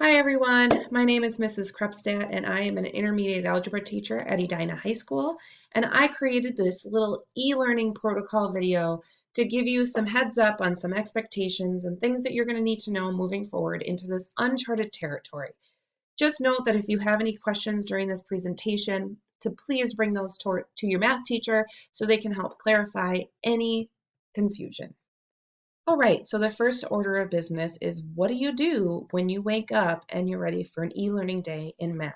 Hi everyone, my name is Mrs. Krupstadt and I am an intermediate algebra teacher at Edina High School, and I created this little e-learning protocol video to give you some heads up on some expectations and things that you're going to need to know moving forward into this uncharted territory. Just note that if you have any questions during this presentation, to please bring those to your math teacher so they can help clarify any confusion. All right, so the first order of business is what do you do when you wake up and you're ready for an e-learning day in math?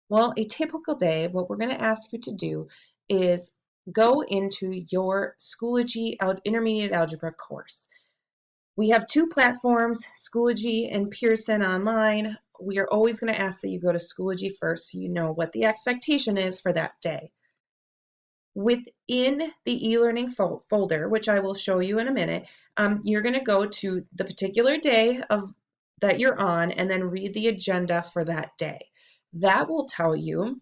Well, a typical day, what we're going to ask you to do is go into your Schoology Intermediate Algebra course. We have two platforms, Schoology and Pearson online. We are always going to ask that you go to Schoology first so you know what the expectation is for that day. Within the e-learning folder, which I will show you in a minute, you're going to go to the particular day that you're on and then read the agenda for that day. That will tell you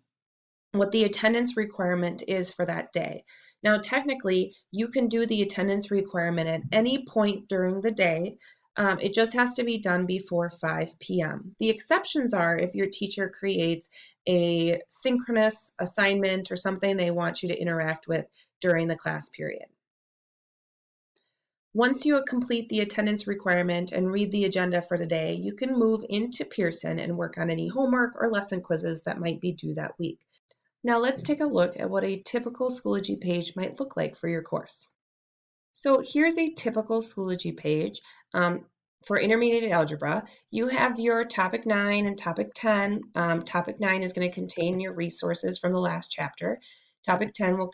what the attendance requirement is for that day. Now, technically, you can do the attendance requirement at any point during the day. It just has to be done before 5 p.m. The exceptions are if your teacher creates a synchronous assignment or something they want you to interact with during the class period. Once you complete the attendance requirement and read the agenda for the day, you can move into Pearson and work on any homework or lesson quizzes that might be due that week. Now let's take a look at what a typical Schoology page might look like for your course. So here's a typical Schoology page for intermediate algebra. You have your topic 9 and topic 10. Topic 9 is going to contain your resources from the last chapter. Topic 10 will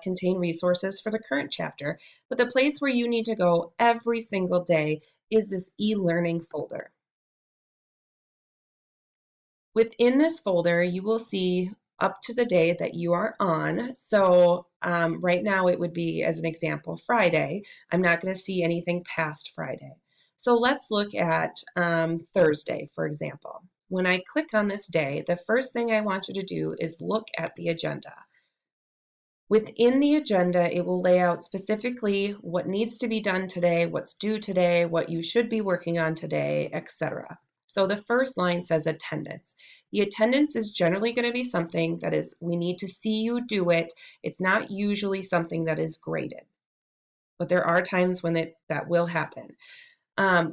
contain resources for the current chapter. But the place where you need to go every single day is this e-learning folder. Within this folder, you will see up to the day that you are on. So right now it would be, as an example, Friday. I'm not going to see anything past Friday. So let's look at Thursday, for example. When I click on this day, the first thing I want you to do is look at the agenda. Within the agenda, it will lay out specifically what needs to be done today, what's due today, what you should be working on today, etc. So the first line says attendance. The attendance is generally going to be something that is, we need to see you do it. It's not usually something that is graded, but there are times when that will happen.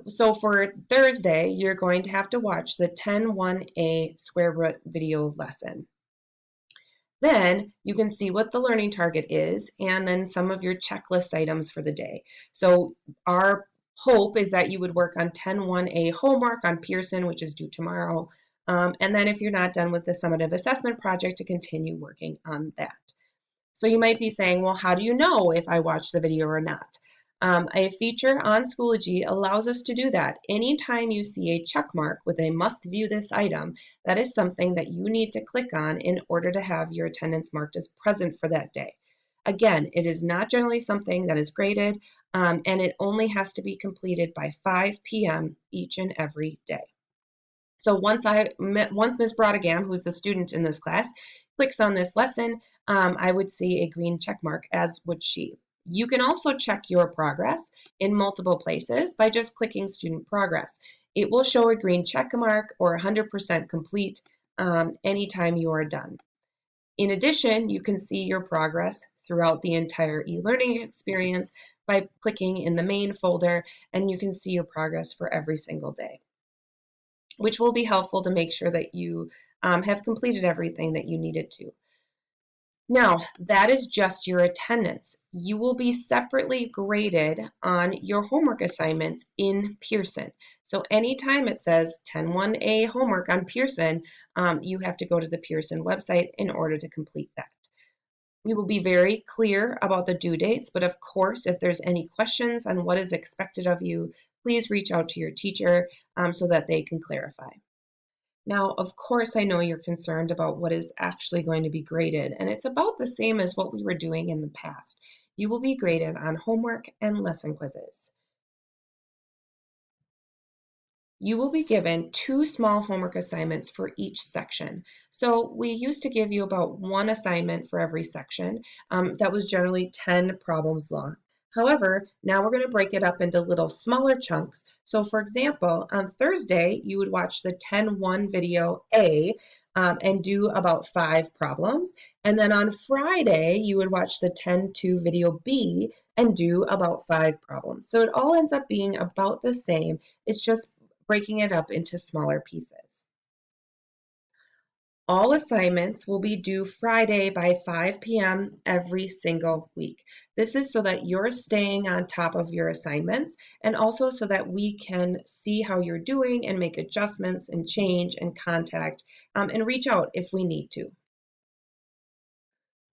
So for Thursday, you're going to have to watch the 10-1A square root video lesson. Then you can see what the learning target is and then some of your checklist items for the day. So our hope is that you would work on 10-1A homework on Pearson, which is due tomorrow. And then if you're not done with the summative assessment project, to continue working on that. So you might be saying, well, how do you know if I watch the video or not? A feature on Schoology allows us to do that. Anytime you see a check mark with a must view this item, that is something that you need to click on in order to have your attendance marked as present for that day. Again, it is not generally something that is graded, and it only has to be completed by 5 p.m. each and every day. So once Ms. Brodegam, who's the student in this class, clicks on this lesson, I would see a green check mark, as would she. You can also check your progress in multiple places by just clicking student progress. It will show a green check mark or 100% complete anytime you are done. In addition, you can see your progress throughout the entire e-learning experience by clicking in the main folder, and you can see your progress for every single day, which will be helpful to make sure that you have completed everything that you needed to. Now, that is just your attendance. You will be separately graded on your homework assignments in Pearson. So anytime it says 10-1A homework on Pearson, you have to go to the Pearson website in order to complete that. We will be very clear about the due dates, but of course, if there's any questions on what is expected of you, please reach out to your teacher so that they can clarify. Now, of course, I know you're concerned about what is actually going to be graded, and it's about the same as what we were doing in the past. You will be graded on homework and lesson quizzes. You will be given 2 small homework assignments for each section. So we used to give you about 1 assignment for every section. That was generally 10 problems long. However, now we're going to break it up into little smaller chunks. So for example, on Thursday, you would watch the 10-1 video A and do about 5 problems. And then on Friday, you would watch the 10-2 video B and do about 5 problems. So it all ends up being about the same. It's just breaking it up into smaller pieces. All assignments will be due Friday by 5 p.m. every single week. This is so that you're staying on top of your assignments and also so that we can see how you're doing and make adjustments and change and contact and reach out if we need to.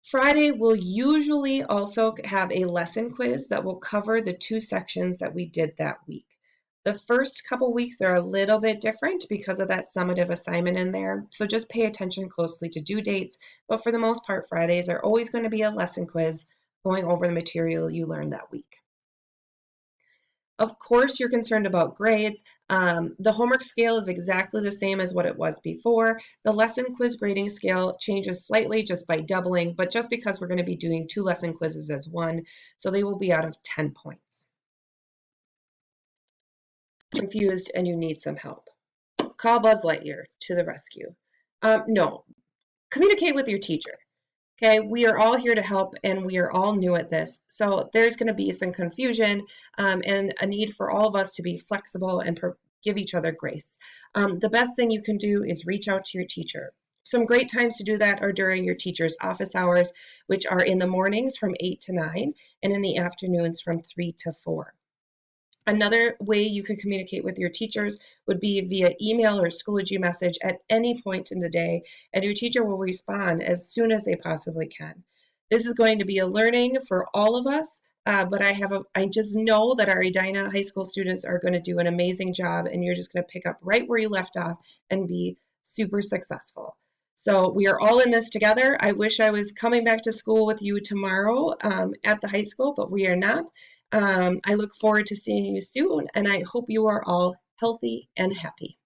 Friday will usually also have a lesson quiz that will cover the 2 sections that we did that week. The first couple weeks are a little bit different because of that summative assignment in there, so just pay attention closely to due dates, but for the most part, Fridays are always going to be a lesson quiz going over the material you learned that week. Of course, you're concerned about grades. The homework scale is exactly the same as what it was before. The lesson quiz grading scale changes slightly just by doubling, but just because we're going to be doing 2 lesson quizzes as one, so they will be out of 10 points. Confused and you need some help. Call Buzz Lightyear to the rescue. No, communicate with your teacher. Okay, we are all here to help and we are all new at this. So there's going to be some confusion and a need for all of us to be flexible and give each other grace. The best thing you can do is reach out to your teacher. Some great times to do that are during your teacher's office hours, which are in the mornings from 8 to 9 and in the afternoons from 3 to 4. Another way you can communicate with your teachers would be via email or Schoology message at any point in the day, and your teacher will respond as soon as they possibly can. This is going to be a learning for all of us, but I just know that our Edina High School students are going to do an amazing job, and you're just going to pick up right where you left off and be super successful. So we are all in this together. I wish I was coming back to school with you tomorrow at the high school, but we are not. I look forward to seeing you soon, and I hope you are all healthy and happy.